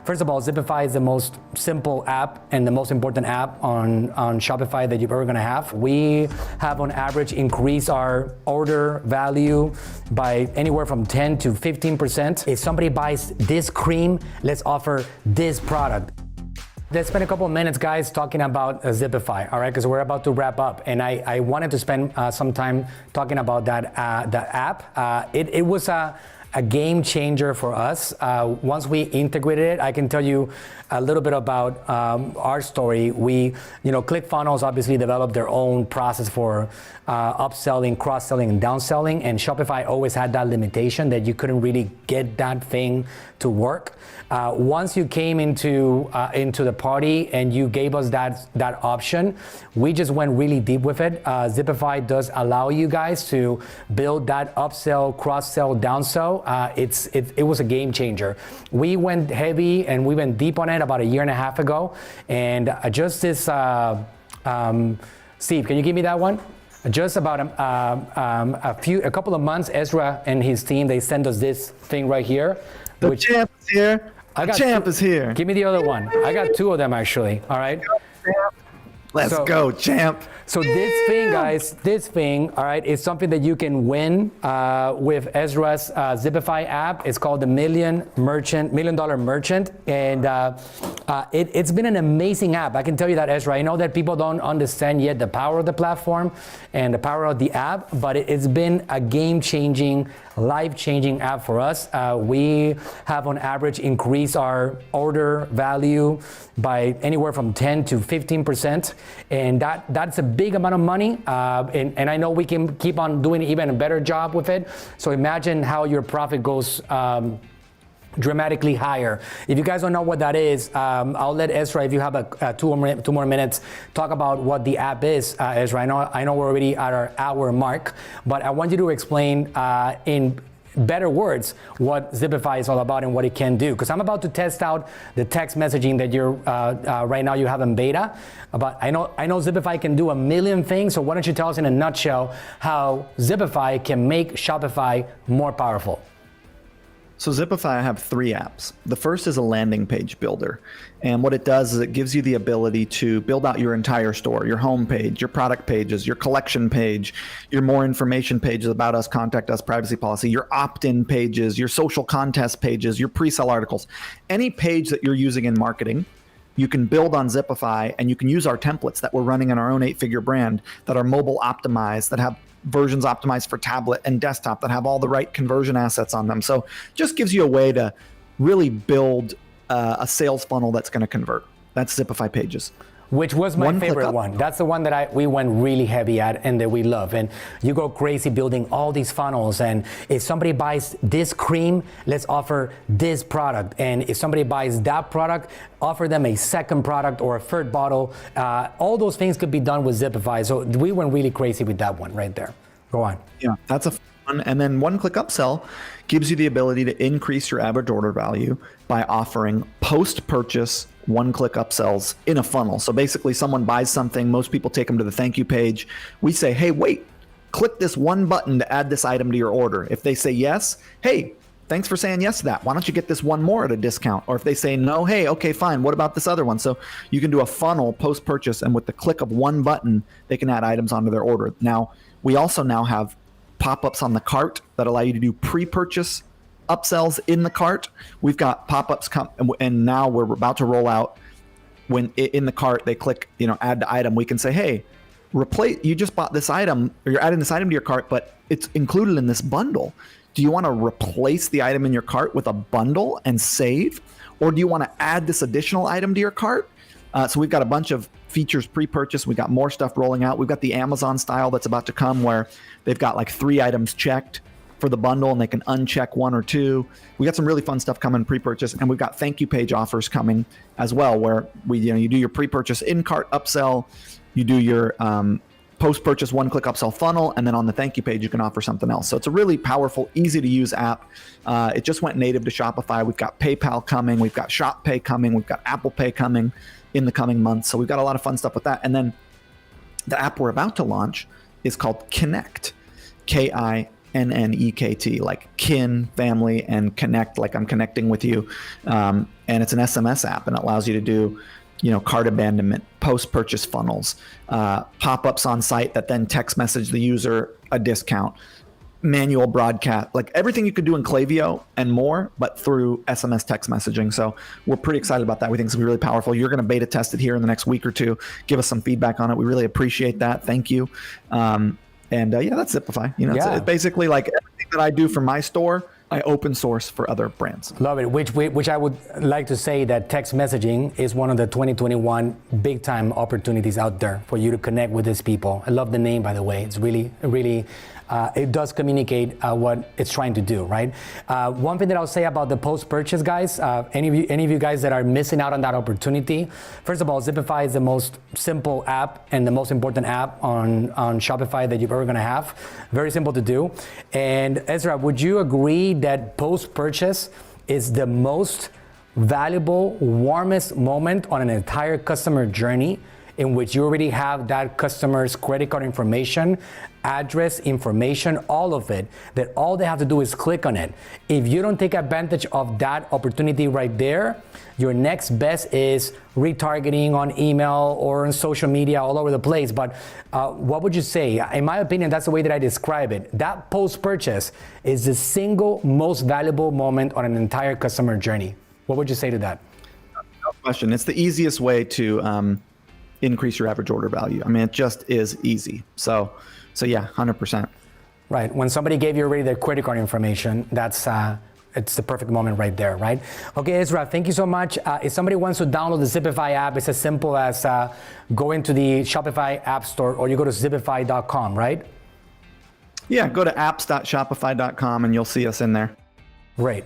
First of all, Zipify is the most simple app and the most important app on Shopify that you're ever gonna have. We have on average increased our order value by anywhere from 10 to 15%. If somebody buys this cream, let's offer this product. Let's spend a couple of minutes, guys, talking about Zipify, all right? Because we're about to wrap up, and I wanted to spend some time talking about that the app. It was a game changer for us. Once we integrated it, I can tell you a little bit about our story. We, ClickFunnels obviously developed their own process for upselling, cross-selling, and downselling, and Shopify always had that limitation that you couldn't really get that thing to work. Once you came into the party and you gave us that option, we just went really deep with it. Zipify does allow you guys to build that upsell, cross-sell, downsell. It was a game changer. We went heavy and we went deep on it about a year and a half ago. And just this, Steve, can you give me that one? Just about a couple of months, Ezra and his team, they sent us this thing right here. The champ is here. The champ is here. Give me the other one. I got two of them actually. All right. Let's go, champ. So this thing, guys, all right, is something that you can win with Ezra's Zipify app. It's called the $1 Million Merchant, and it's been an amazing app. I can tell you that, Ezra. I know that people don't understand yet the power of the platform and the power of the app, but it's been a game-changing, life-changing app for us. We have on average increased our order value by anywhere from 10 to 15%, and that's a big amount of money, and I know we can keep on doing even a better job with it. So imagine how your profit goes dramatically higher. If you guys don't know what that is, I'll let Ezra, if you have two more minutes, talk about what the app is, Ezra. I know we're already at our hour mark, but I want you to explain in better words what Zipify is all about and what it can do. Because I'm about to test out the text messaging that you're right now you have in beta. But I know Zipify can do a million things. So why don't you tell us in a nutshell how Zipify can make Shopify more powerful? So Zipify, I have 3 apps. The first is a landing page builder. And what it does is it gives you the ability to build out your entire store, your home page, your product pages, your collection page, your more information pages, about us, contact us, privacy policy, your opt-in pages, your social contest pages, your pre-sale articles. Any page that you're using in marketing, you can build on Zipify, and you can use our templates that we're running in our own 8-figure brand that are mobile optimized, that have versions optimized for tablet and desktop, that have all the right conversion assets on them. So just gives you a way to really build a sales funnel that's going to convert. That's Zipify Pages. Which was my favorite one. That's the one that we went really heavy at and that we love. And you go crazy building all these funnels. And if somebody buys this cream, let's offer this product. And if somebody buys that product, offer them a second product or a third bottle. All those things could be done with Zipify. So we went really crazy with that one right there. Go on. Yeah, that's a fun. And then OneClickUpsell gives you the ability to increase your average order value by offering post-purchase one-click upsells in a funnel. So basically someone buys something, most people take them to the thank you page. We say, hey, wait, click this one button to add this item to your order. If they say yes, hey, thanks for saying yes to that. Why don't you get this one more at a discount? Or if they say no, hey, okay, fine. What about this other one? So you can do a funnel post-purchase, and with the click of one button, they can add items onto their order. Now, we also now have pop-ups on the cart that allow you to do pre-purchase upsells in the cart. We've got pop-ups and now we're about to roll out when in the cart they click, add to item. We can say, hey, you just bought this item, or you're adding this item to your cart, but it's included in this bundle. Do you want to replace the item in your cart with a bundle and save? Or do you want to add this additional item to your cart? So we've got a bunch of features pre-purchase. We got more stuff rolling out. We've got the Amazon style that's about to come, where they've got like 3 items checked for the bundle and they can uncheck 1 or 2. We got some really fun stuff coming pre-purchase, and we've got thank you page offers coming as well, where you do your pre-purchase in-cart upsell, you do your post-purchase one-click upsell funnel, and then on the thank you page you can offer something else. So it's a really powerful, easy to use app. It just went native to Shopify. We've got PayPal coming, we've got Shop Pay coming, we've got Apple Pay coming in the coming months. So we've got a lot of fun stuff with that. And then the app we're about to launch is called Kinnekt, Kinnekt. Kinnekt, like kin, family, and connect, like I'm connecting with you. And it's an SMS app, and it allows you to do, cart abandonment, post-purchase funnels, pop-ups on site that then text message the user a discount, manual broadcast, like everything you could do in Klaviyo and more, but through SMS text messaging. So we're pretty excited about that. We think it's gonna be really powerful. You're going to beta test it here in the next week or two. Give us some feedback on it. We really appreciate that. Thank you. That's Zipify. It's basically like everything that I do for my store, I open source for other brands. Love it. Which I would like to say that text messaging is one of the 2021 big time opportunities out there for you to connect with these people. I love the name, by the way. It's really it does communicate what it's trying to do, right? One thing that I'll say about the post-purchase guys, any of you guys that are missing out on that opportunity, first of all, Zipify is the most simple app and the most important app on Shopify that you're ever gonna have. Very simple to do. And Ezra, would you agree that post-purchase is the most valuable, warmest moment on an entire customer journey, in which you already have that customer's credit card information, address, information, all of it, that all they have to do is click on it. If you don't take advantage of that opportunity right there, your next best is retargeting on email or on social media all over the place. But what would you say? In my opinion, that's the way that I describe it. That post-purchase is the single most valuable moment on an entire customer journey. What would you say to that? No question. It's the easiest way to increase your average order value. I mean, it just is easy. So yeah, 100%. Right. When somebody gave you already their credit card information, that's it's the perfect moment right there, right? Okay, Ezra, thank you so much. If somebody wants to download the Zipify app, it's as simple as go into the Shopify app store, or you go to zipify.com, right? Yeah, go to apps.shopify.com and you'll see us in there. Great.